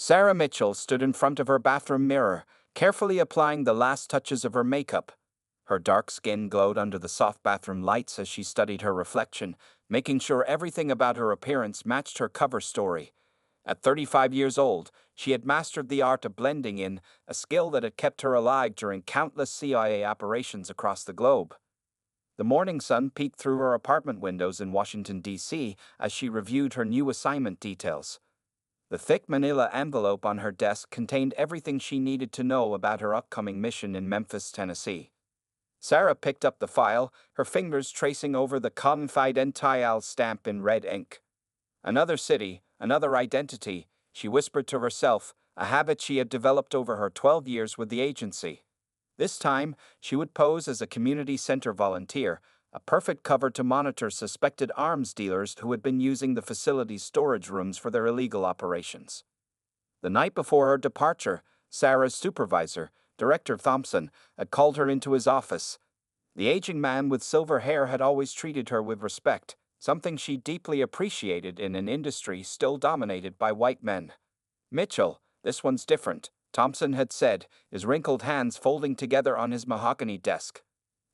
Sarah Mitchell stood in front of her bathroom mirror, carefully applying the last touches of her makeup. Her dark skin glowed under the soft bathroom lights as she studied her reflection, making sure everything about her appearance matched her cover story. At 35 years old, she had mastered the art of blending in, a skill that had kept her alive during countless CIA operations across the globe. The morning sun peeked through her apartment windows in Washington, D.C., as she reviewed her new assignment details. The thick manila envelope on her desk contained everything she needed to know about her upcoming mission in Memphis, Tennessee. Sarah picked up the file, her fingers tracing over the confidential stamp in red ink. Another city, another identity, she whispered to herself, a habit she had developed over her 12 years with the agency. This time, she would pose as a community center volunteer, a perfect cover to monitor suspected arms dealers who had been using the facility's storage rooms for their illegal operations. The night before her departure, Sarah's supervisor, Director Thompson, had called her into his office. The aging man with silver hair had always treated her with respect, something she deeply appreciated in an industry still dominated by white men. "Mitchell, this one's different," Thompson had said, his wrinkled hands folding together on his mahogany desk.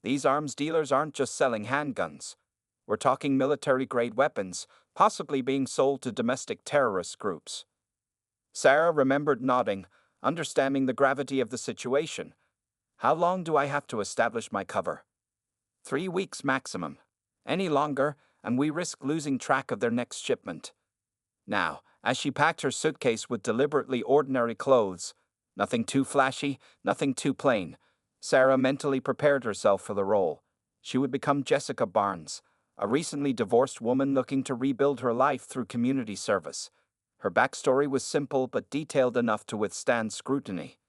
"These arms dealers aren't just selling handguns. We're talking military-grade weapons, possibly being sold to domestic terrorist groups." Sarah remembered nodding, understanding the gravity of the situation. "How long do I have to establish my cover?" 3 weeks maximum. Any longer, and we risk losing track of their next shipment. Now, as she packed her suitcase with deliberately ordinary clothes, nothing too flashy, nothing too plain, Sarah mentally prepared herself for the role. She would become Jessica Barnes, a recently divorced woman looking to rebuild her life through community service. Her backstory was simple but detailed enough to withstand scrutiny.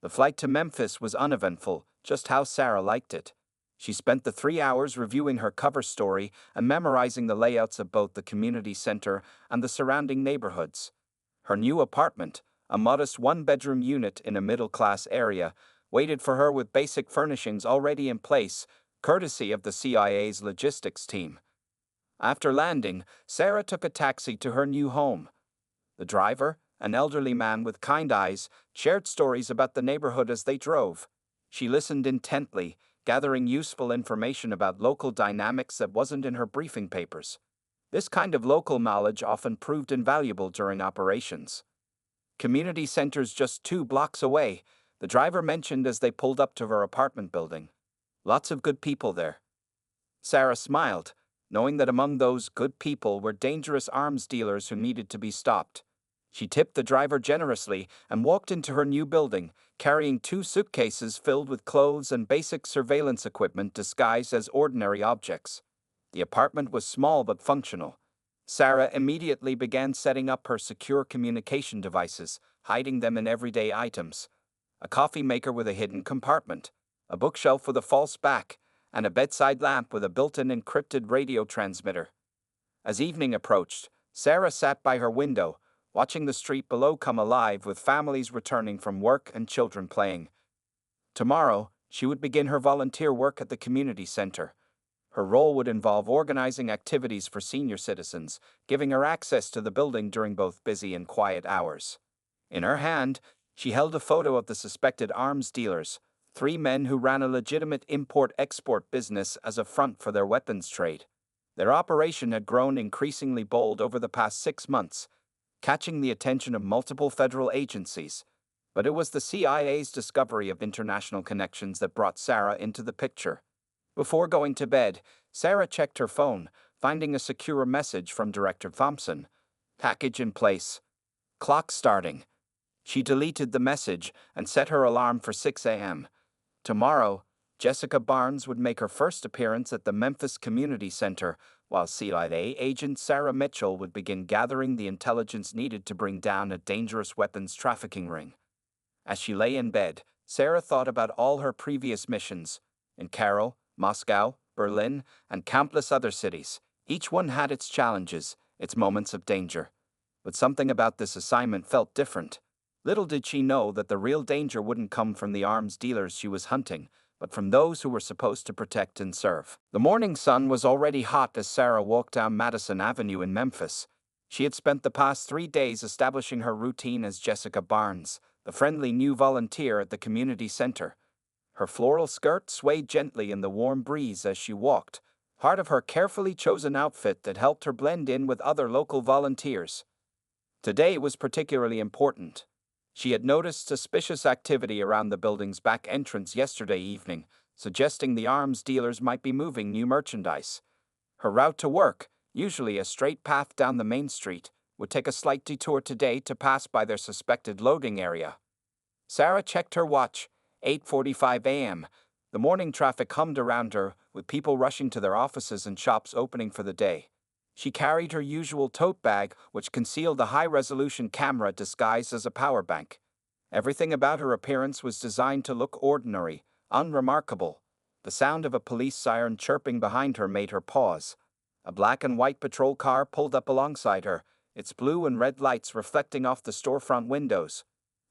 The flight to Memphis was uneventful, just how Sarah liked it. She spent the 3 hours reviewing her cover story and memorizing the layouts of both the community center and the surrounding neighborhoods. Her new apartment, a modest one-bedroom unit in a middle-class area, waited for her with basic furnishings already in place, courtesy of the CIA's logistics team. After landing, Sarah took a taxi to her new home. The driver, an elderly man with kind eyes, shared stories about the neighborhood as they drove. She listened intently, gathering useful information about local dynamics that wasn't in her briefing papers. This kind of local knowledge often proved invaluable during operations. "Community center's just 2 blocks away," the driver mentioned as they pulled up to her apartment building. "Lots of good people there." Sarah smiled, knowing that among those good people were dangerous arms dealers who needed to be stopped. She tipped the driver generously and walked into her new building, carrying 2 suitcases filled with clothes and basic surveillance equipment disguised as ordinary objects. The apartment was small but functional. Sarah immediately began setting up her secure communication devices, hiding them in everyday items. A coffee maker with a hidden compartment, a bookshelf with a false back, and a bedside lamp with a built-in encrypted radio transmitter. As evening approached, Sarah sat by her window, watching the street below come alive with families returning from work and children playing. Tomorrow, she would begin her volunteer work at the community center. Her role would involve organizing activities for senior citizens, giving her access to the building during both busy and quiet hours. In her hand, she held a photo of the suspected arms dealers, 3 men who ran a legitimate import-export business as a front for their weapons trade. Their operation had grown increasingly bold over the past 6 months, catching the attention of multiple federal agencies. But it was the CIA's discovery of international connections that brought Sarah into the picture. Before going to bed, Sarah checked her phone, finding a secure message from Director Thompson. "Package in place. Clock starting." She deleted the message and set her alarm for 6 a.m. Tomorrow, Jessica Barnes would make her first appearance at the Memphis Community Center, while CIA agent Sarah Mitchell would begin gathering the intelligence needed to bring down a dangerous weapons trafficking ring. As she lay in bed, Sarah thought about all her previous missions in Cairo, Moscow, Berlin, and countless other cities. Each one had its challenges, its moments of danger. But something about this assignment felt different. Little did she know that the real danger wouldn't come from the arms dealers she was hunting, but from those who were supposed to protect and serve. The morning sun was already hot as Sarah walked down Madison Avenue in Memphis. She had spent the past 3 days establishing her routine as Jessica Barnes, the friendly new volunteer at the community center. Her floral skirt swayed gently in the warm breeze as she walked, part of her carefully chosen outfit that helped her blend in with other local volunteers. Today was particularly important. She had noticed suspicious activity around the building's back entrance yesterday evening, suggesting the arms dealers might be moving new merchandise. Her route to work, usually a straight path down the main street, would take a slight detour today to pass by their suspected loading area. Sarah checked her watch, 8:45 a.m. The morning traffic hummed around her, with people rushing to their offices and shops opening for the day. She carried her usual tote bag, which concealed a high-resolution camera disguised as a power bank. Everything about her appearance was designed to look ordinary, unremarkable. The sound of a police siren chirping behind her made her pause. A black and white patrol car pulled up alongside her, its blue and red lights reflecting off the storefront windows.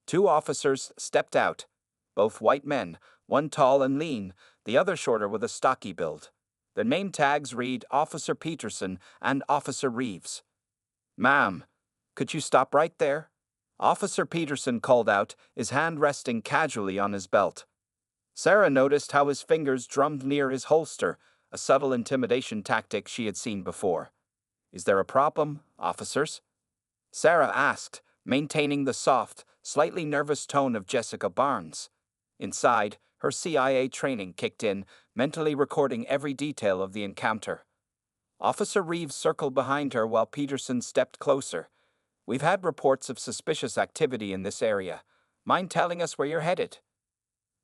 2 officers stepped out, both white men, one tall and lean, the other shorter with a stocky build. Their name tags read Officer Peterson and Officer Reeves. "Ma'am, could you stop right there?" Officer Peterson called out, his hand resting casually on his belt. Sarah noticed how his fingers drummed near his holster, a subtle intimidation tactic she had seen before. "Is there a problem, officers?" Sarah asked, maintaining the soft, slightly nervous tone of Jessica Barnes. Inside, her CIA training kicked in, mentally recording every detail of the encounter. Officer Reeves circled behind her while Peterson stepped closer. "We've had reports of suspicious activity in this area. Mind telling us where you're headed?"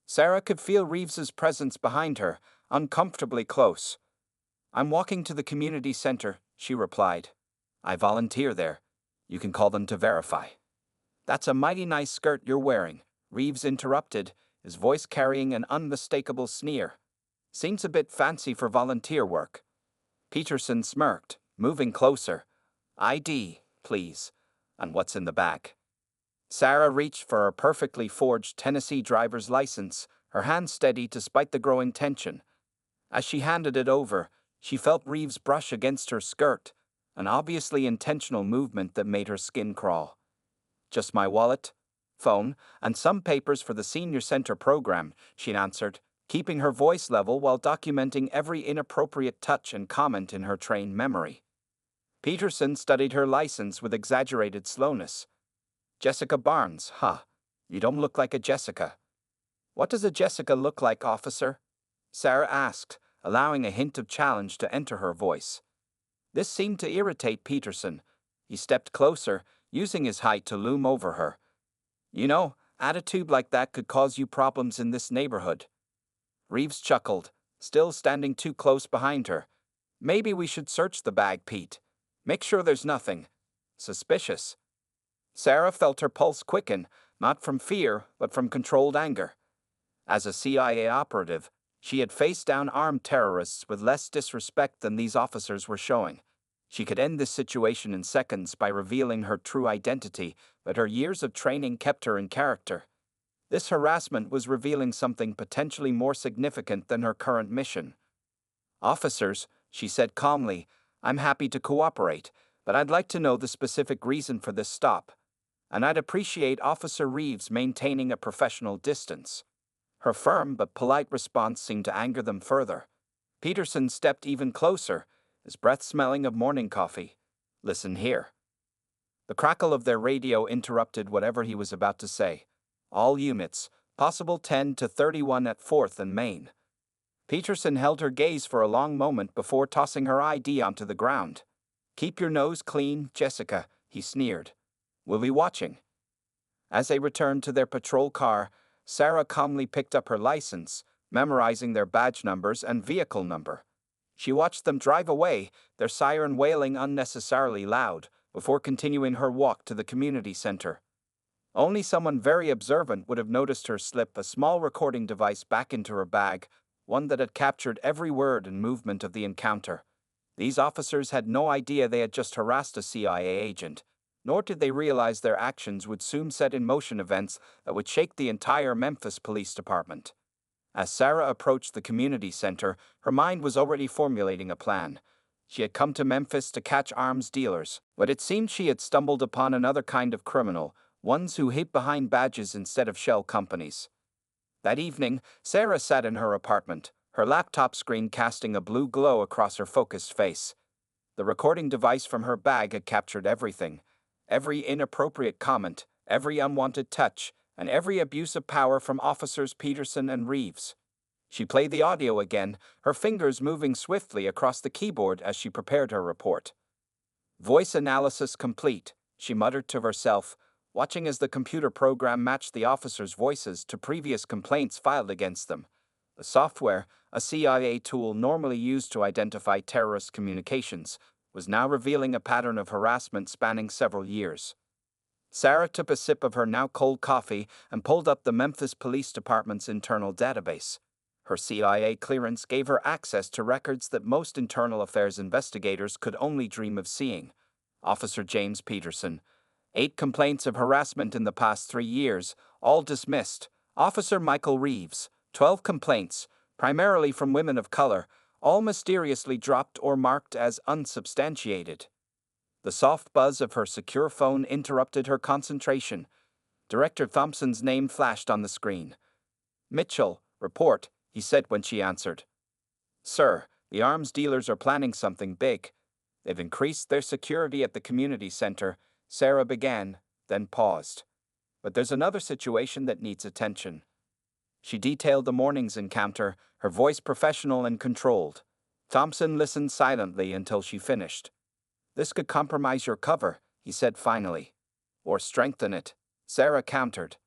Sarah could feel Reeves's presence behind her, uncomfortably close. "I'm walking to the community center," she replied. "I volunteer there. You can call them to verify." "That's a mighty nice skirt you're wearing," Reeves interrupted, his voice carrying an unmistakable sneer. "Seems a bit fancy for volunteer work." Peterson smirked, moving closer. "ID, please. And what's in the bag?" Sarah reached for her perfectly forged Tennessee driver's license, her hand steady despite the growing tension. As she handed it over, she felt Reeves brush against her skirt, an obviously intentional movement that made her skin crawl. "Just my wallet, phone, and some papers for the senior center program," she answered, keeping her voice level while documenting every inappropriate touch and comment in her trained memory. Peterson studied her license with exaggerated slowness. "Jessica Barnes, huh? You don't look like a Jessica." "What does a Jessica look like, officer?" Sarah asked, allowing a hint of challenge to enter her voice. This seemed to irritate Peterson. He stepped closer, using his height to loom over her. "You know, attitude like that could cause you problems in this neighborhood." Reeves chuckled, still standing too close behind her. "Maybe we should search the bag, Pete. Make sure there's nothing suspicious." Sarah felt her pulse quicken, not from fear, but from controlled anger. As a CIA operative, she had faced down armed terrorists with less disrespect than these officers were showing. She could end this situation in seconds by revealing her true identity, but her years of training kept her in character. This harassment was revealing something potentially more significant than her current mission. "Officers," she said calmly, "I'm happy to cooperate, but I'd like to know the specific reason for this stop. And I'd appreciate Officer Reeves maintaining a professional distance." Her firm but polite response seemed to anger them further. Peterson stepped even closer, his breath smelling of morning coffee. "Listen here." The crackle of their radio interrupted whatever he was about to say. "All units, possible 10 to 31 at 4th and Main." Peterson held her gaze for a long moment before tossing her ID onto the ground. "Keep your nose clean, Jessica," he sneered. "We'll be watching." As they returned to their patrol car, Sarah calmly picked up her license, memorizing their badge numbers and vehicle number. She watched them drive away, their siren wailing unnecessarily loud, before continuing her walk to the community center. Only someone very observant would have noticed her slip a small recording device back into her bag, one that had captured every word and movement of the encounter. These officers had no idea they had just harassed a CIA agent, nor did they realize their actions would soon set in motion events that would shake the entire Memphis Police Department. As Sarah approached the community center, her mind was already formulating a plan. She had come to Memphis to catch arms dealers, but it seemed she had stumbled upon another kind of criminal, ones who hid behind badges instead of shell companies. That evening, Sarah sat in her apartment, her laptop screen casting a blue glow across her focused face. The recording device from her bag had captured everything. Every inappropriate comment, every unwanted touch, and every abuse of power from Officers Peterson and Reeves. She played the audio again, her fingers moving swiftly across the keyboard as she prepared her report. Voice analysis complete, she muttered to herself, watching as the computer program matched the officers' voices to previous complaints filed against them. The software, a CIA tool normally used to identify terrorist communications, was now revealing a pattern of harassment spanning several years. Sarah took a sip of her now cold coffee and pulled up the Memphis Police Department's internal database. Her CIA clearance gave her access to records that most internal affairs investigators could only dream of seeing. Officer James Peterson. 8 complaints of harassment in the past 3 years, all dismissed. Officer Michael Reeves. 12 complaints, primarily from women of color, all mysteriously dropped or marked as unsubstantiated. The soft buzz of her secure phone interrupted her concentration. Director Thompson's name flashed on the screen. "Mitchell, report," he said when she answered. "Sir, the arms dealers are planning something big. They've increased their security at the community center," Sarah began, then paused. "But there's another situation that needs attention." She detailed the morning's encounter, her voice professional and controlled. Thompson listened silently until she finished. "This could compromise your cover," he said finally. "Or strengthen it," Sarah countered.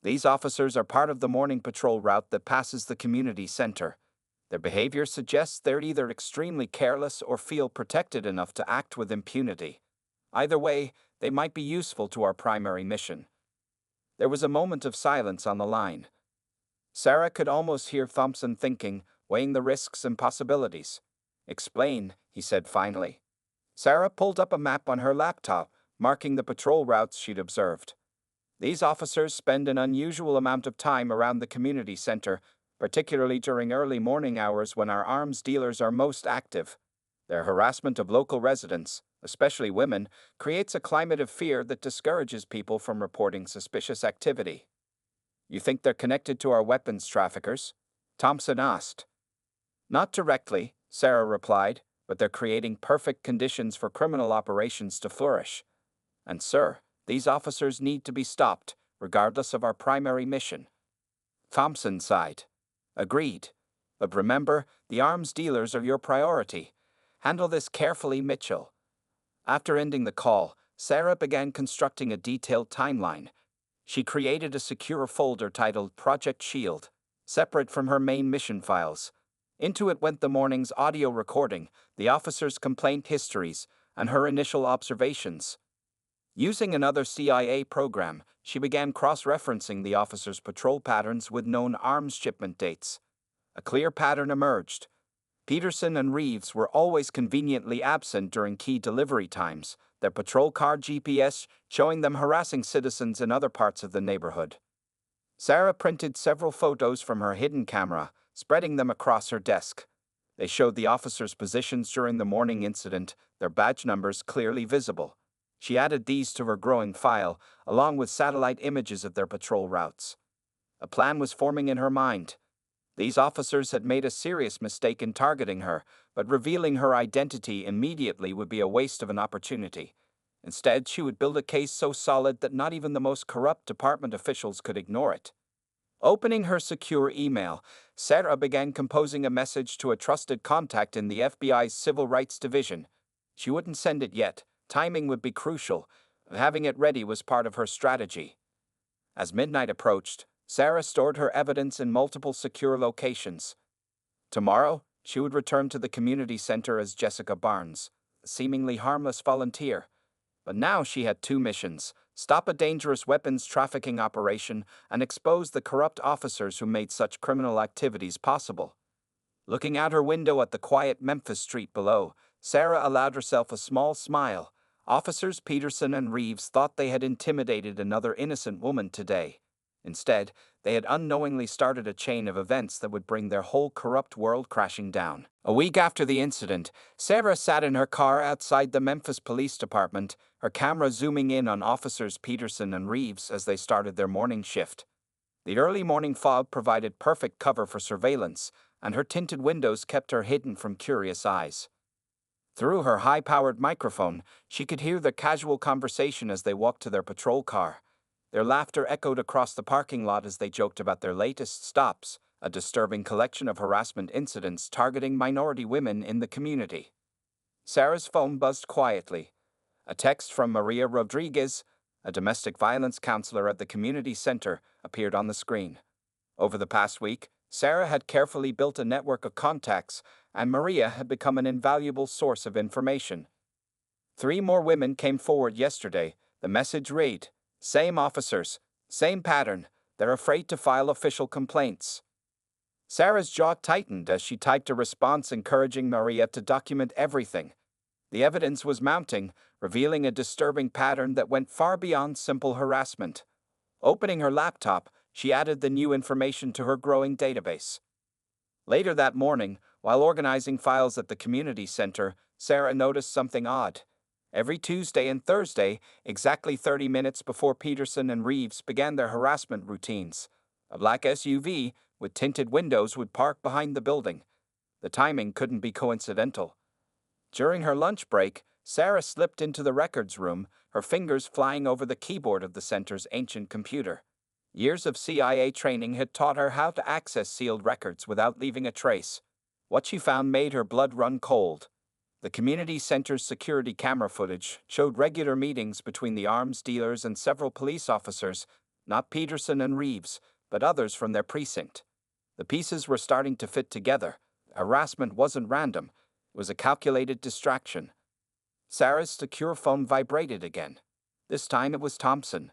"These officers are part of the morning patrol route that passes the community center. Their behavior suggests they're either extremely careless or feel protected enough to act with impunity. Either way, they might be useful to our primary mission." There was a moment of silence on the line. Sarah could almost hear Thompson thinking, weighing the risks and possibilities. "Explain," he said finally. Sarah pulled up a map on her laptop, marking the patrol routes she'd observed. "These officers spend an unusual amount of time around the community center, particularly during early morning hours when our arms dealers are most active. Their harassment of local residents, especially women, creates a climate of fear that discourages people from reporting suspicious activity." "You think they're connected to our weapons traffickers?" Thompson asked. "Not directly," Sarah replied, "but they're creating perfect conditions for criminal operations to flourish. And sir, these officers need to be stopped, regardless of our primary mission." Thompson sighed. "Agreed. But remember, the arms dealers are your priority. Handle this carefully, Mitchell." After ending the call, Sarah began constructing a detailed timeline. She created a secure folder titled Project Shield, separate from her main mission files. Into it went the morning's audio recording, the officers' complaint histories, and her initial observations. Using another CIA program, she began cross-referencing the officers' patrol patterns with known arms shipment dates. A clear pattern emerged. Peterson and Reeves were always conveniently absent during key delivery times, their patrol car GPS showing them harassing citizens in other parts of the neighborhood. Sarah printed several photos from her hidden camera, spreading them across her desk. They showed the officers' positions during the morning incident, their badge numbers clearly visible. She added these to her growing file, along with satellite images of their patrol routes. A plan was forming in her mind. These officers had made a serious mistake in targeting her, but revealing her identity immediately would be a waste of an opportunity. Instead, she would build a case so solid that not even the most corrupt department officials could ignore it. Opening her secure email, Sarah began composing a message to a trusted contact in the FBI's Civil Rights Division. She wouldn't send it yet. Timing would be crucial. Having it ready was part of her strategy. As midnight approached, Sarah stored her evidence in multiple secure locations. Tomorrow, she would return to the community center as Jessica Barnes, a seemingly harmless volunteer. But now she had 2 missions: stop a dangerous weapons trafficking operation and expose the corrupt officers who made such criminal activities possible. Looking out her window at the quiet Memphis street below, Sarah allowed herself a small smile. Officers Peterson and Reeves thought they had intimidated another innocent woman today. Instead, they had unknowingly started a chain of events that would bring their whole corrupt world crashing down. A week after the incident, Sarah sat in her car outside the Memphis Police Department, her camera zooming in on officers Peterson and Reeves as they started their morning shift. The early morning fog provided perfect cover for surveillance, and her tinted windows kept her hidden from curious eyes. Through her high-powered microphone, she could hear their casual conversation as they walked to their patrol car. Their laughter echoed across the parking lot as they joked about their latest stops, a disturbing collection of harassment incidents targeting minority women in the community. Sarah's phone buzzed quietly. A text from Maria Rodriguez, a domestic violence counselor at the community center, appeared on the screen. Over the past week, Sarah had carefully built a network of contacts, and Maria had become an invaluable source of information. 3 more women came forward yesterday. The message read, "Same officers, same pattern. They're afraid to file official complaints." Sarah's jaw tightened as she typed a response encouraging Maria to document everything. The evidence was mounting, revealing a disturbing pattern that went far beyond simple harassment. Opening her laptop, she added the new information to her growing database. Later that morning, while organizing files at the community center, Sarah noticed something odd. Every Tuesday and Thursday, exactly 30 minutes before Peterson and Reeves began their harassment routines, a black SUV with tinted windows would park behind the building. The timing couldn't be coincidental. During her lunch break, Sarah slipped into the records room, her fingers flying over the keyboard of the center's ancient computer. Years of CIA training had taught her how to access sealed records without leaving a trace. What she found made her blood run cold. The community center's security camera footage showed regular meetings between the arms dealers and several police officers, not Peterson and Reeves, but others from their precinct. The pieces were starting to fit together. Harassment wasn't random. It was a calculated distraction. Sarah's secure phone vibrated again. This time it was Thompson.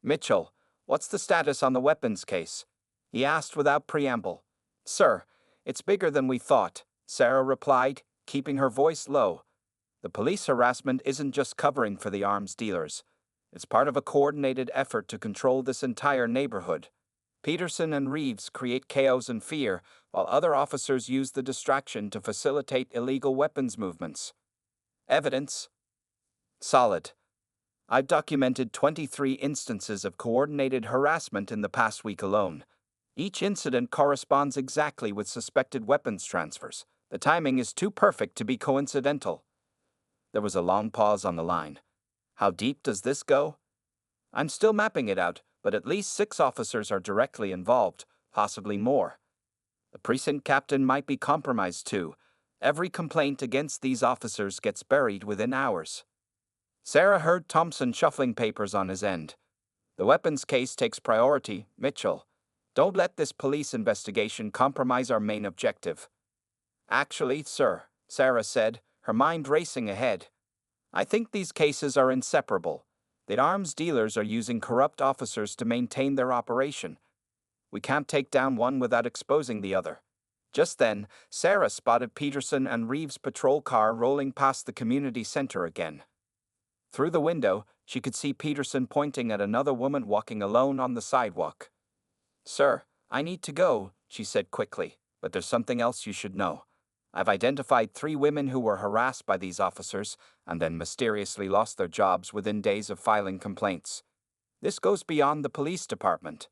"Mitchell, what's the status on the weapons case?" he asked without preamble. "Sir, it's bigger than we thought," Sarah replied, keeping her voice low. "The police harassment isn't just covering for the arms dealers. It's part of a coordinated effort to control this entire neighborhood. Peterson and Reeves create chaos and fear, while other officers use the distraction to facilitate illegal weapons movements." Evidence? Solid. I've documented 23 instances of coordinated harassment in the past week alone. Each incident corresponds exactly with suspected weapons transfers. The timing is too perfect to be coincidental. There was a long pause on the line. How deep does this go? I'm still mapping it out, but at least 6 officers are directly involved, possibly more. The precinct captain might be compromised too. Every complaint against these officers gets buried within hours. Sarah heard Thompson shuffling papers on his end. "The weapons case takes priority, Mitchell. Don't let this police investigation compromise our main objective." "Actually, sir," Sarah said, her mind racing ahead, "I think these cases are inseparable. The arms dealers are using corrupt officers to maintain their operation. We can't take down one without exposing the other." Just then, Sarah spotted Peterson and Reeves' patrol car rolling past the community center again. Through the window, she could see Peterson pointing at another woman walking alone on the sidewalk. "Sir, I need to go," she said quickly, "but there's something else you should know. I've identified 3 women who were harassed by these officers and then mysteriously lost their jobs within days of filing complaints. This goes beyond the police department."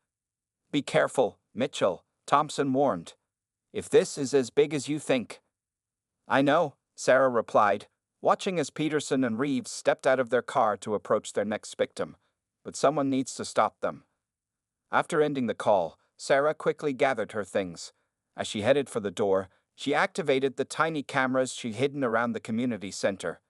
"Be careful, Mitchell," Thompson warned. "If this is as big as you think." "I know," Sarah replied, watching as Peterson and Reeves stepped out of their car to approach their next victim. "But someone needs to stop them." After ending the call, Sarah quickly gathered her things. As she headed for the door, she activated the tiny cameras she'd hidden around the community center.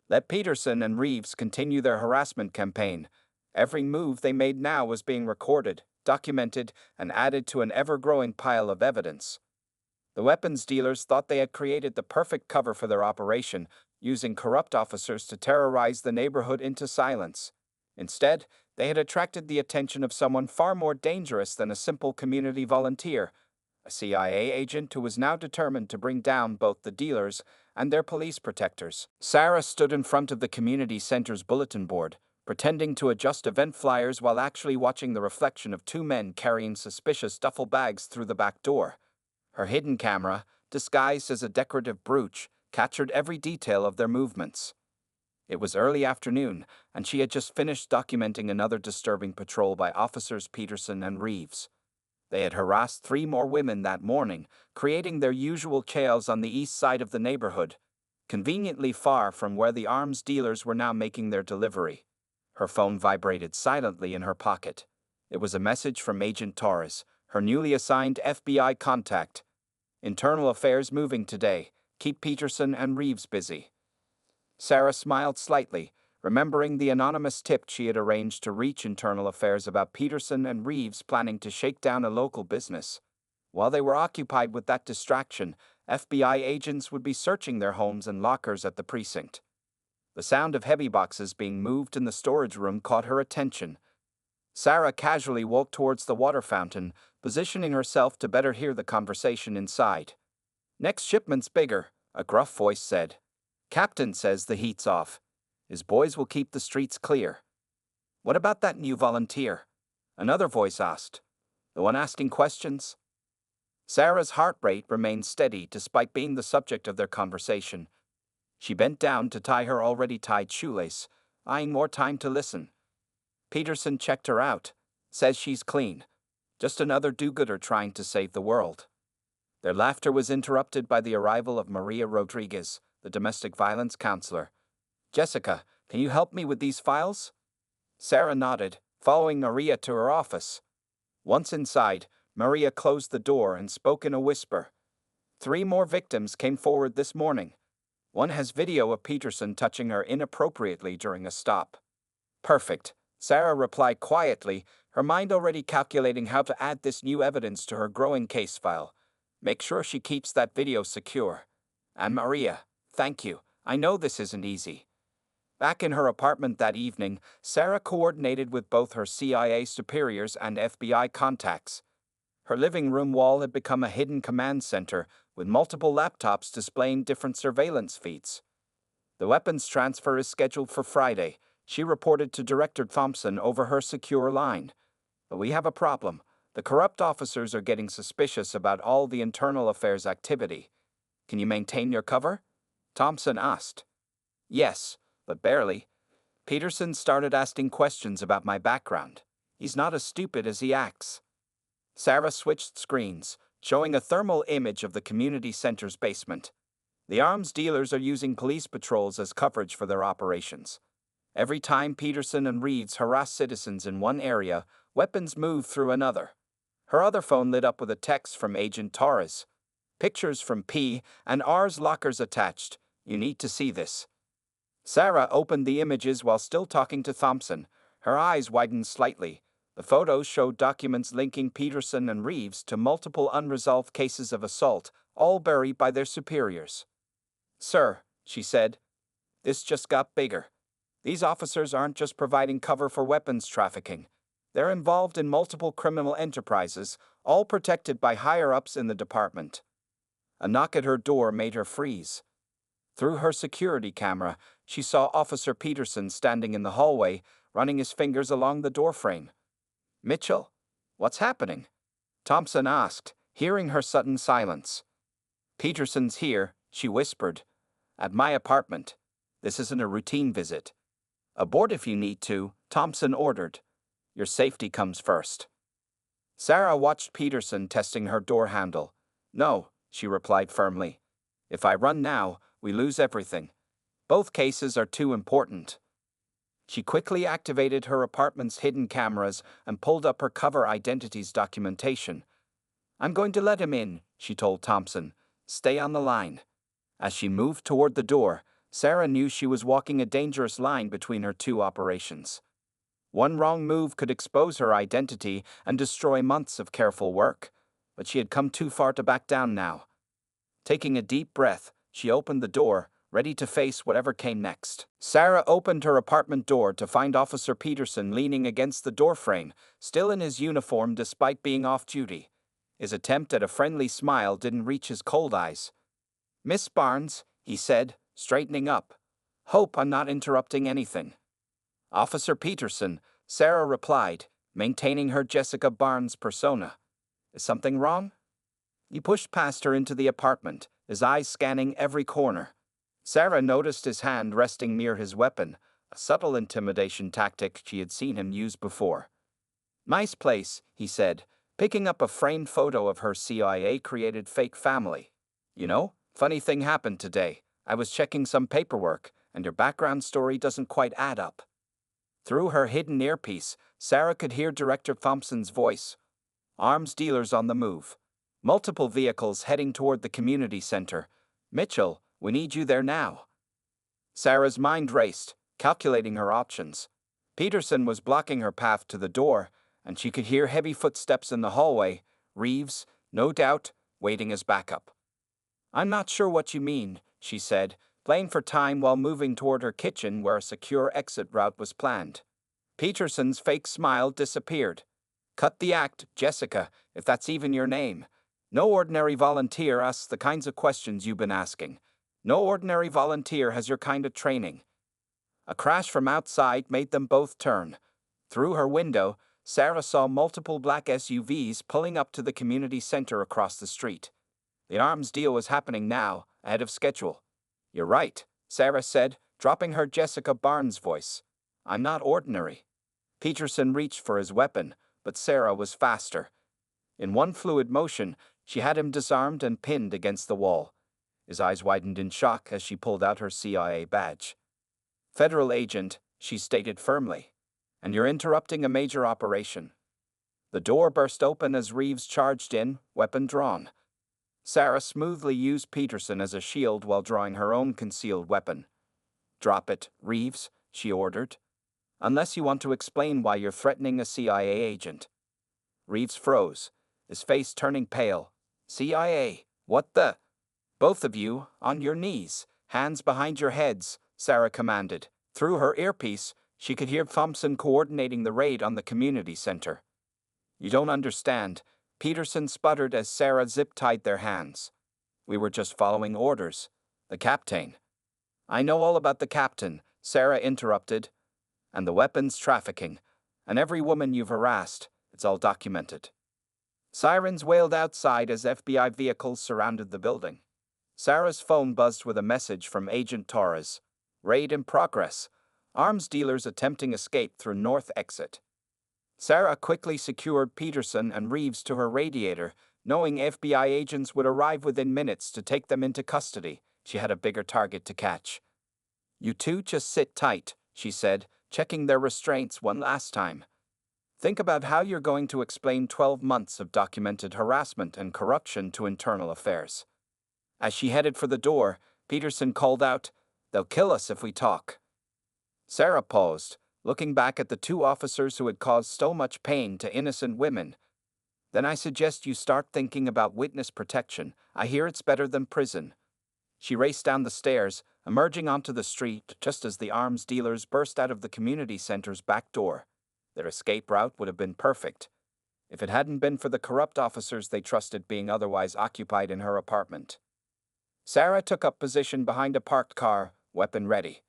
Let Peterson and Reeves continue their harassment campaign. Every move they made now was being recorded, documented, and added to an ever-growing pile of evidence. The weapons dealers thought they had created the perfect cover for their operation, using corrupt officers to terrorize the neighborhood into silence. Instead, they had attracted the attention of someone far more dangerous than a simple community volunteer, a CIA agent who was now determined to bring down both the dealers and their police protectors. Sarah stood in front of the community center's bulletin board, pretending to adjust event flyers while actually watching the reflection of two men carrying suspicious duffel bags through the back door. Her hidden camera, disguised as a decorative brooch, captured every detail of their movements. It was early afternoon, and she had just finished documenting another disturbing patrol by Officers Peterson and Reeves. They had harassed 3 more women that morning, creating their usual chaos on the east side of the neighborhood, conveniently far from where the arms dealers were now making their delivery. Her phone vibrated silently in her pocket. It was a message from Agent Torres, her newly assigned FBI contact. "Internal affairs moving today. Keep Peterson and Reeves busy." Sarah smiled slightly, remembering the anonymous tip she had arranged to reach Internal Affairs about Peterson and Reeves planning to shake down a local business. While they were occupied with that distraction, FBI agents would be searching their homes and lockers at the precinct. The sound of heavy boxes being moved in the storage room caught her attention. Sarah casually walked towards the water fountain, positioning herself to better hear the conversation inside. "Next shipment's bigger," a gruff voice said. "Captain says the heat's off. His boys will keep the streets clear." "What about that new volunteer?" another voice asked. "The one asking questions?" Sarah's heart rate remained steady despite being the subject of their conversation. She bent down to tie her already tied shoelace, eyeing more time to listen. Peterson checked her out. "Says she's clean. Just another do-gooder trying to save the world." Their laughter was interrupted by the arrival of Maria Rodriguez, the domestic violence counselor. "Jessica, can you help me with these files?" Sarah nodded, following Maria to her office. Once inside, Maria closed the door and spoke in a whisper. 3 more victims came forward this morning. One has video of Peterson touching her inappropriately during a stop. "Perfect," Sarah replied quietly, her mind already calculating how to add this new evidence to her growing case file. "Make sure she keeps that video secure. And Maria, thank you. I know this isn't easy." Back in her apartment that evening, Sarah coordinated with both her CIA superiors and FBI contacts. Her living room wall had become a hidden command center, with multiple laptops displaying different surveillance feeds. "The weapons transfer is scheduled for Friday," she reported to Director Thompson over her secure line. "But we have a problem. The corrupt officers are getting suspicious about all the internal affairs activity. Can you maintain your cover?" Thompson asked. "Yes, but barely. Peterson started asking questions about my background. He's not as stupid as he acts." Sarah switched screens, showing a thermal image of the community center's basement. The arms dealers are using police patrols as coverage for their operations. Every time Peterson and Reeves harass citizens in one area, weapons move through another. Her other phone lit up with a text from Agent Torres. "Pictures from P and R's lockers attached. You need to see this." Sarah opened the images while still talking to Thompson. Her eyes widened slightly. The photos showed documents linking Peterson and Reeves to multiple unresolved cases of assault, all buried by their superiors. "Sir," she said, "this just got bigger. These officers aren't just providing cover for weapons trafficking. They're involved in multiple criminal enterprises, all protected by higher-ups in the department." A knock at her door made her freeze. Through her security camera, she saw Officer Peterson standing in the hallway, running his fingers along the doorframe. "Mitchell, what's happening?" Thompson asked, hearing her sudden silence. "Peterson's here," she whispered. "At my apartment. This isn't a routine visit." "Abort if you need to," Thompson ordered. "Your safety comes first." Sarah watched Peterson testing her door handle. "No," she replied firmly. "If I run now, we lose everything. Both cases are too important." She quickly activated her apartment's hidden cameras and pulled up her cover identities documentation. "I'm going to let him in," she told Thompson. "Stay on the line." As she moved toward the door, Sarah knew she was walking a dangerous line between her 2 operations. One wrong move could expose her identity and destroy months of careful work, but she had come too far to back down now. Taking a deep breath, she opened the door, ready to face whatever came next. Sarah opened her apartment door to find Officer Peterson leaning against the doorframe, still in his uniform despite being off duty. His attempt at a friendly smile didn't reach his cold eyes. "Miss Barnes," he said, straightening up. "Hope I'm not interrupting anything." Officer Peterson, Sarah replied, maintaining her Jessica Barnes persona. Is something wrong? He pushed past her into the apartment, his eyes scanning every corner. Sarah noticed his hand resting near his weapon, a subtle intimidation tactic she had seen him use before. Nice place, he said, picking up a framed photo of her CIA-created fake family. You know, funny thing happened today. I was checking some paperwork, and your background story doesn't quite add up. Through her hidden earpiece, Sarah could hear Director Thompson's voice. Arms dealers on the move. Multiple vehicles heading toward the community center. Mitchell, we need you there now. Sarah's mind raced, calculating her options. Peterson was blocking her path to the door, and she could hear heavy footsteps in the hallway. Reeves, no doubt, waiting as backup. I'm not sure what you mean, she said, playing for time while moving toward her kitchen where a secure exit route was planned. Peterson's fake smile disappeared. Cut the act, Jessica, if that's even your name. No ordinary volunteer asks the kinds of questions you've been asking. No ordinary volunteer has your kind of training. A crash from outside made them both turn. Through her window, Sarah saw multiple black SUVs pulling up to the community center across the street. The arms deal was happening now, ahead of schedule. You're right, Sarah said, dropping her Jessica Barnes voice. I'm not ordinary. Peterson reached for his weapon, but Sarah was faster. In one fluid motion, she had him disarmed and pinned against the wall. His eyes widened in shock as she pulled out her CIA badge. Federal agent, she stated firmly. And you're interrupting a major operation. The door burst open as Reeves charged in, weapon drawn. Sarah smoothly used Peterson as a shield while drawing her own concealed weapon. Drop it, Reeves, she ordered. Unless you want to explain why you're threatening a CIA agent. Reeves froze, his face turning pale. CIA, what the? Both of you, on your knees, hands behind your heads, Sarah commanded. Through her earpiece, she could hear Thompson coordinating the raid on the community center. You don't understand, Peterson sputtered as Sarah zip-tied their hands. We were just following orders. The captain. I know all about the captain, Sarah interrupted. And the weapons trafficking. And every woman you've harassed, it's all documented. Sirens wailed outside as FBI vehicles surrounded the building. Sarah's phone buzzed with a message from Agent Torres. Raid in progress. Arms dealers attempting escape through north exit. Sarah quickly secured Peterson and Reeves to her radiator, knowing FBI agents would arrive within minutes to take them into custody. She had a bigger target to catch. You two just sit tight, she said, checking their restraints one last time. Think about how you're going to explain 12 months of documented harassment and corruption to internal affairs. As she headed for the door, Peterson called out, "They'll kill us if we talk." Sarah paused, looking back at the two officers who had caused so much pain to innocent women. Then I suggest you start thinking about witness protection. I hear it's better than prison. She raced down the stairs, emerging onto the street just as the arms dealers burst out of the community center's back door. Their escape route would have been perfect, if it hadn't been for the corrupt officers they trusted being otherwise occupied in her apartment. Sarah took up position behind a parked car, weapon ready.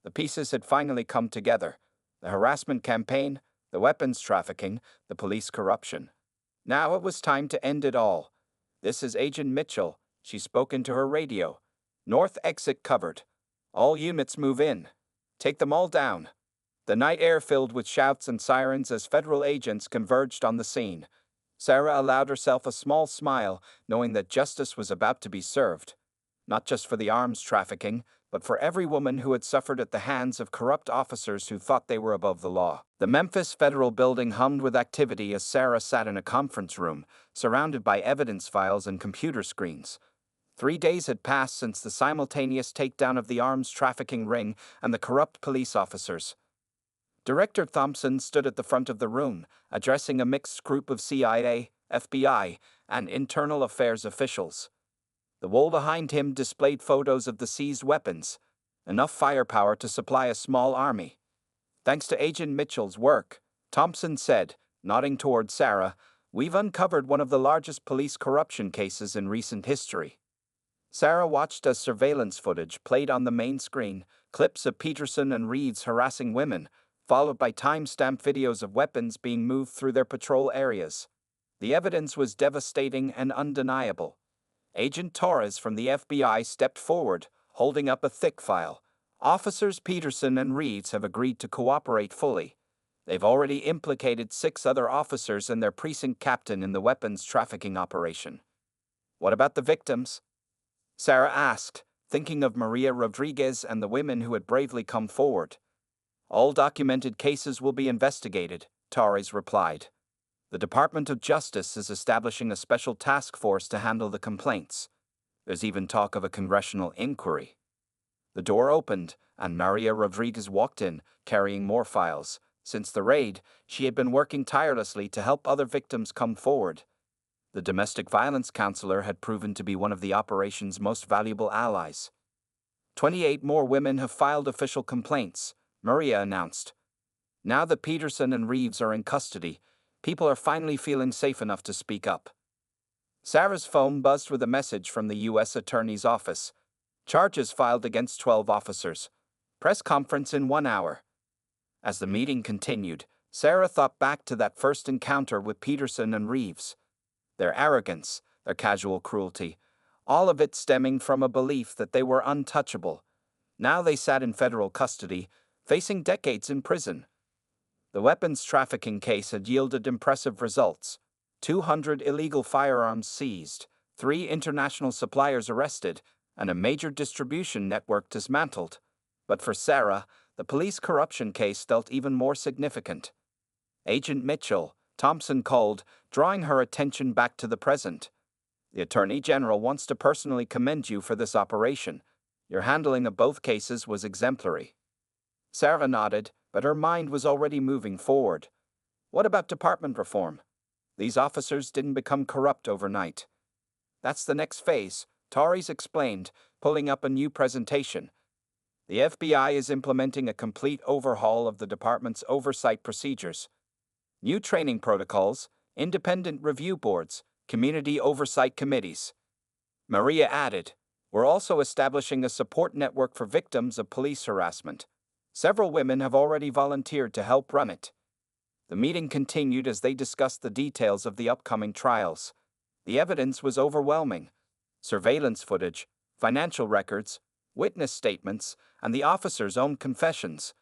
The pieces had finally come together. The harassment campaign, the weapons trafficking, the police corruption. Now it was time to end it all. This is Agent Mitchell, she spoke into her radio. North exit covered. All units move in. Take them all down. The night air filled with shouts and sirens as federal agents converged on the scene. Sarah allowed herself a small smile, knowing that justice was about to be served. Not just for the arms trafficking, but for every woman who had suffered at the hands of corrupt officers who thought they were above the law. The Memphis Federal Building hummed with activity as Sarah sat in a conference room, surrounded by evidence files and computer screens. 3 days had passed since the simultaneous takedown of the arms trafficking ring and the corrupt police officers. Director Thompson stood at the front of the room, addressing a mixed group of CIA, FBI, and internal affairs officials. The wall behind him displayed photos of the seized weapons, enough firepower to supply a small army. Thanks to Agent Mitchell's work, Thompson said, nodding toward Sarah, we've uncovered one of the largest police corruption cases in recent history. Sarah watched as surveillance footage played on the main screen, clips of Peterson and Reeves harassing women, followed by time-stamped videos of weapons being moved through their patrol areas. The evidence was devastating and undeniable. Agent Torres from the FBI stepped forward, holding up a thick file. Officers Peterson and Reeves have agreed to cooperate fully. They've already implicated 6 other officers and their precinct captain in the weapons trafficking operation. What about the victims? Sarah asked, thinking of Maria Rodriguez and the women who had bravely come forward. All documented cases will be investigated, Torres replied. The Department of Justice is establishing a special task force to handle the complaints. There's even talk of a congressional inquiry. The door opened, and Maria Rodriguez walked in, carrying more files. Since the raid, she had been working tirelessly to help other victims come forward. The domestic violence counselor had proven to be one of the operation's most valuable allies. 28 more women have filed official complaints, Maria announced. Now that Peterson and Reeves are in custody, people are finally feeling safe enough to speak up. Sarah's phone buzzed with a message from the U.S. Attorney's Office. Charges filed against 12 officers. Press conference in 1 hour. As the meeting continued, Sarah thought back to that first encounter with Peterson and Reeves. Their arrogance, their casual cruelty, all of it stemming from a belief that they were untouchable. Now they sat in federal custody, facing decades in prison. The weapons trafficking case had yielded impressive results. 200 illegal firearms seized, 3 international suppliers arrested, and a major distribution network dismantled. But for Sarah, the police corruption case felt even more significant. Agent Mitchell, Thompson called, drawing her attention back to the present. The Attorney General wants to personally commend you for this operation. Your handling of both cases was exemplary. Sarah nodded, but her mind was already moving forward. What about department reform? These officers didn't become corrupt overnight. That's the next phase, Torres explained, pulling up a new presentation. The FBI is implementing a complete overhaul of the department's oversight procedures. New training protocols, independent review boards, community oversight committees. Maria added, we're also establishing a support network for victims of police harassment. Several women have already volunteered to help run it. The meeting continued as they discussed the details of the upcoming trials. The evidence was overwhelming. Surveillance footage, financial records, witness statements, and the officers' own confessions.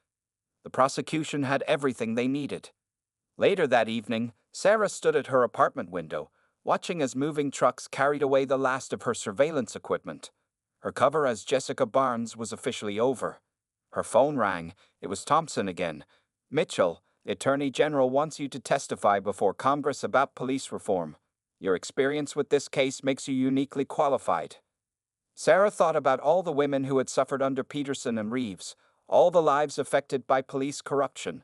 The prosecution had everything they needed. Later that evening, Sarah stood at her apartment window, watching as moving trucks carried away the last of her surveillance equipment. Her cover as Jessica Barnes was officially over. Her phone rang. It was Thompson again. Mitchell, the Attorney General wants you to testify before Congress about police reform. Your experience with this case makes you uniquely qualified. Sarah thought about all the women who had suffered under Peterson and Reeves, all the lives affected by police corruption.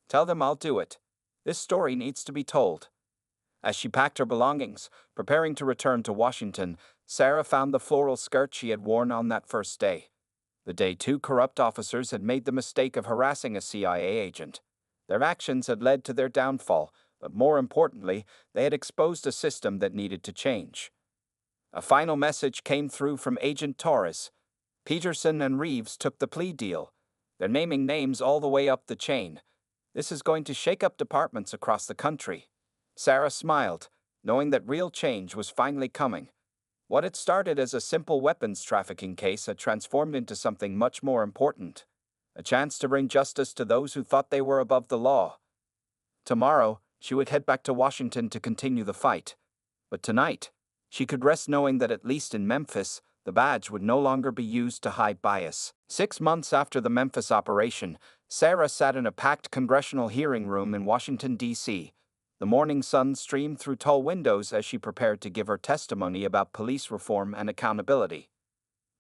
Tell them I'll do it. This story needs to be told. As she packed her belongings, preparing to return to Washington, Sarah found the floral skirt she had worn on that first day. The day 2 corrupt officers had made the mistake of harassing a CIA agent. Their actions had led to their downfall, but more importantly, they had exposed a system that needed to change. A final message came through from Agent Torres. Peterson and Reeves took the plea deal. They're naming names all the way up the chain. This is going to shake up departments across the country. Sarah smiled, knowing that real change was finally coming. What had started as a simple weapons trafficking case had transformed into something much more important. A chance to bring justice to those who thought they were above the law. Tomorrow, she would head back to Washington to continue the fight. But tonight, she could rest knowing that at least in Memphis, the badge would no longer be used to hide bias. 6 months after the Memphis operation, Sarah sat in a packed congressional hearing room in Washington, D.C. The morning sun streamed through tall windows as she prepared to give her testimony about police reform and accountability.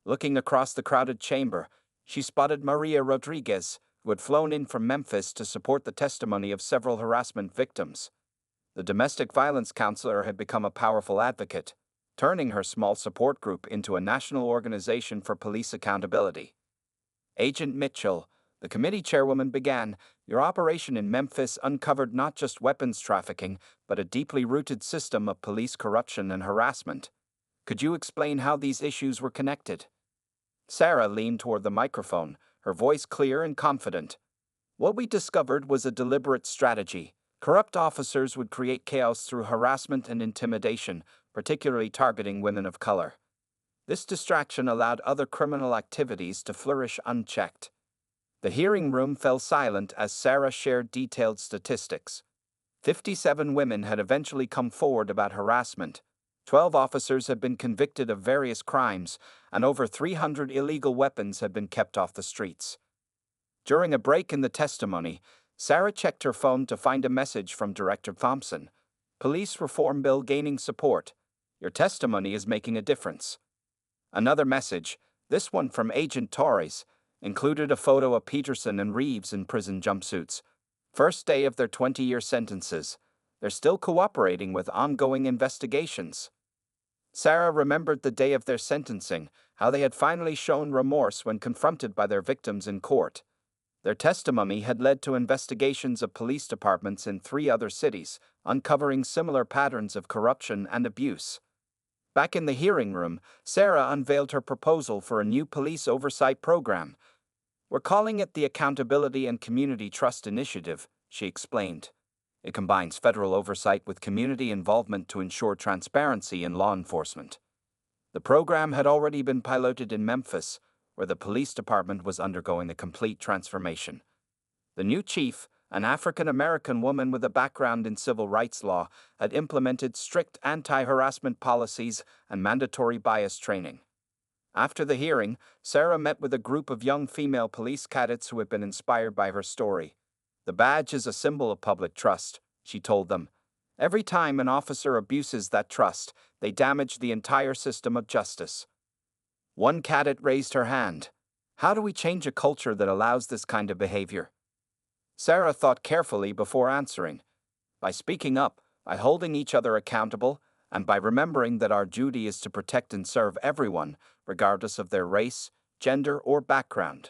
Looking across the crowded chamber, she spotted Maria Rodriguez, who had flown in from Memphis to support the testimony of several harassment victims. The domestic violence counselor had become a powerful advocate, turning her small support group into a national organization for police accountability. Agent Mitchell, the committee chairwoman, began, your operation in Memphis uncovered not just weapons trafficking, but a deeply rooted system of police corruption and harassment. Could you explain how these issues were connected? Sarah leaned toward the microphone, her voice clear and confident. What we discovered was a deliberate strategy. Corrupt officers would create chaos through harassment and intimidation, particularly targeting women of color. This distraction allowed other criminal activities to flourish unchecked. The hearing room fell silent as Sarah shared detailed statistics. 57 women had eventually come forward about harassment. 12 officers had been convicted of various crimes, and over 300 illegal weapons had been kept off the streets. During a break in the testimony, Sarah checked her phone to find a message from Director Thompson. Police reform bill gaining support. Your testimony is making a difference. Another message, this one from Agent Torres, included a photo of Peterson and Reeves in prison jumpsuits. First day of their 20-year sentences. They're still cooperating with ongoing investigations. Sarah remembered the day of their sentencing, how they had finally shown remorse when confronted by their victims in court. Their testimony had led to investigations of police departments in 3 other cities, uncovering similar patterns of corruption and abuse. Back in the hearing room, Sarah unveiled her proposal for a new police oversight program. We're calling it the Accountability and Community Trust Initiative, she explained. It combines federal oversight with community involvement to ensure transparency in law enforcement. The program had already been piloted in Memphis, where the police department was undergoing a complete transformation. The new chief, an African-American woman with a background in civil rights law, had implemented strict anti-harassment policies and mandatory bias training. After the hearing, Sarah met with a group of young female police cadets who had been inspired by her story. The badge is a symbol of public trust, she told them. Every time an officer abuses that trust, they damage the entire system of justice. One cadet raised her hand. How do we change a culture that allows this kind of behavior? Sarah thought carefully before answering. By speaking up, by holding each other accountable, and by remembering that our duty is to protect and serve everyone, regardless of their race, gender, or background.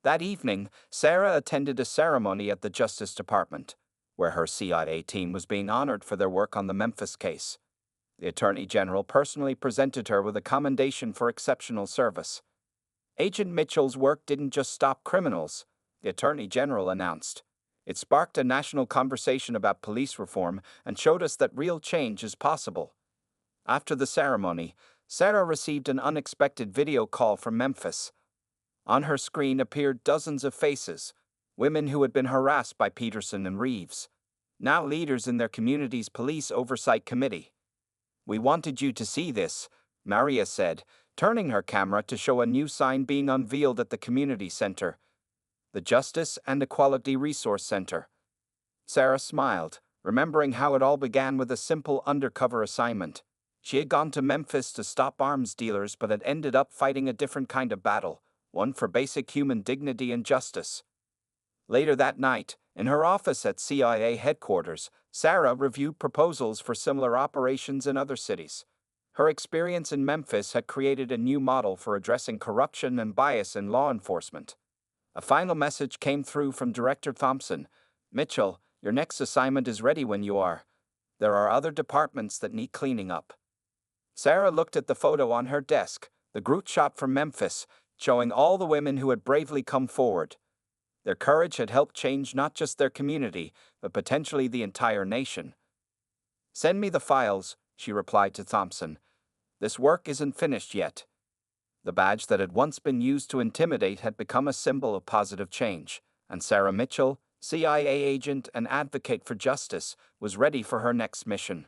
That evening, Sarah attended a ceremony at the Justice Department, where her CIA team was being honored for their work on the Memphis case. The Attorney General personally presented her with a commendation for exceptional service. Agent Mitchell's work didn't just stop criminals, the Attorney General announced. It sparked a national conversation about police reform and showed us that real change is possible. After the ceremony, Sarah received an unexpected video call from Memphis. On her screen appeared dozens of faces, women who had been harassed by Peterson and Reeves, now leaders in their community's police oversight committee. We wanted you to see this, Maria said, turning her camera to show a new sign being unveiled at the community center, the Justice and Equality Resource Center. Sarah smiled, remembering how it all began with a simple undercover assignment. She had gone to Memphis to stop arms dealers but had ended up fighting a different kind of battle, one for basic human dignity and justice. Later that night, in her office at CIA headquarters, Sarah reviewed proposals for similar operations in other cities. Her experience in Memphis had created a new model for addressing corruption and bias in law enforcement. A final message came through from Director Thompson. Mitchell, your next assignment is ready when you are. There are other departments that need cleaning up. Sarah looked at the photo on her desk, the group shot from Memphis, showing all the women who had bravely come forward. Their courage had helped change not just their community, but potentially the entire nation. Send me the files, she replied to Thompson. This work isn't finished yet. The badge that had once been used to intimidate had become a symbol of positive change, and Sarah Mitchell, CIA agent and advocate for justice, was ready for her next mission.